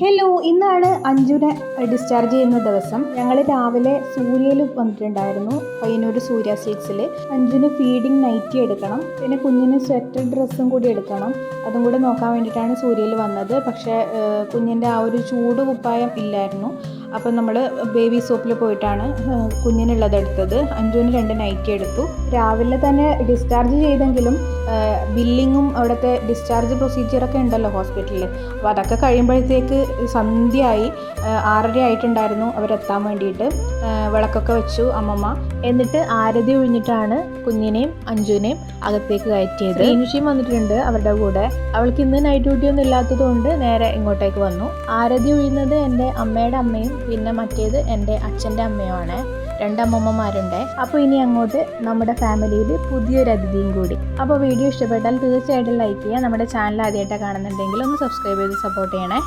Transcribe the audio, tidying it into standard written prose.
Hello, ഇന്നാണ് അഞ്ജുനെ discharge ചെയ്യുന്ന ദിവസം. ഞങ്ങൾ രാവിലെ സൂര്യയിൽ വന്നിട്ടുണ്ടായിരുന്നു, പയ്യന്നൂർ സൂര്യ സിൽക്സിൽ. അഞ്ജുന് ഫീഡിങ് നൈറ്റി എടുക്കണം, പിന്നെ കുഞ്ഞിന് സ്വെറ്റർ ഡ്രസ്സും കൂടി എടുക്കണം. അതും കൂടെ നോക്കാൻ വേണ്ടിയിട്ടാണ് സൂര്യയിൽ വന്നത്. പക്ഷേ കുഞ്ഞിൻ്റെ ആ ഒരു ചൂട് കുപ്പായം ഇല്ലായിരുന്നു. അപ്പോൾ നമ്മൾ ബേബി സോപ്പിൽ പോയിട്ടാണ് കുഞ്ഞിനുള്ളത് എടുത്തത്. അഞ്ജുവിന് 2 നൈറ്റി എടുത്തു. രാവിലെ തന്നെ ഡിസ്ചാർജ് ചെയ്തെങ്കിലും ബില്ലിങ്ങും അവിടുത്തെ ഡിസ്ചാർജ് പ്രൊസീജിയറൊക്കെ ഉണ്ടല്ലോ ഹോസ്പിറ്റലിൽ. അപ്പോൾ അതൊക്കെ കഴിയുമ്പോഴത്തേക്ക് സന്ധ്യയായി. 6:30 ആയിട്ടുണ്ടായിരുന്നു അവരെത്താൻ വേണ്ടിയിട്ട്. വിളക്കൊക്കെ വെച്ചു അമ്മമ്മ. എന്നിട്ട് ആരതി ഒഴിഞ്ഞിട്ടാണ് കുഞ്ഞിനെയും അഞ്ജുവിനെയും അകത്തേക്ക് കയറ്റിയത്. ഇനിഷ്യം വന്നിട്ടുണ്ട് അവരുടെ കൂടെ. അവൾക്ക് ഇന്ന് നൈറ്റ് ഡ്യൂട്ടി ഒന്നും ഇല്ലാത്തത് കൊണ്ട് നേരെ ഇങ്ങോട്ടേക്ക് വന്നു. ആരതി ഒഴിയുന്നത് എൻ്റെ അമ്മയുടെ അമ്മയും പിന്നെ മറ്റേത് എൻ്റെ അച്ഛൻ്റെ അമ്മയുമാണ്. 2 അമ്മമ്മമാരുണ്ട്. അപ്പോൾ ഇനി അങ്ങോട്ട് നമ്മുടെ ഫാമിലിയിൽ പുതിയൊരു അതിഥിയും കൂടി. അപ്പോൾ വീഡിയോ ഇഷ്ടപ്പെട്ടാൽ തീർച്ചയായിട്ടും ലൈക്ക് ചെയ്യുക. നമ്മുടെ ചാനൽ ആദ്യമായിട്ടാണ് കാണുന്നുണ്ടെങ്കിൽ ഒന്ന് സബ്സ്ക്രൈബ് ചെയ്ത് സപ്പോർട്ട് ചെയ്യണേ.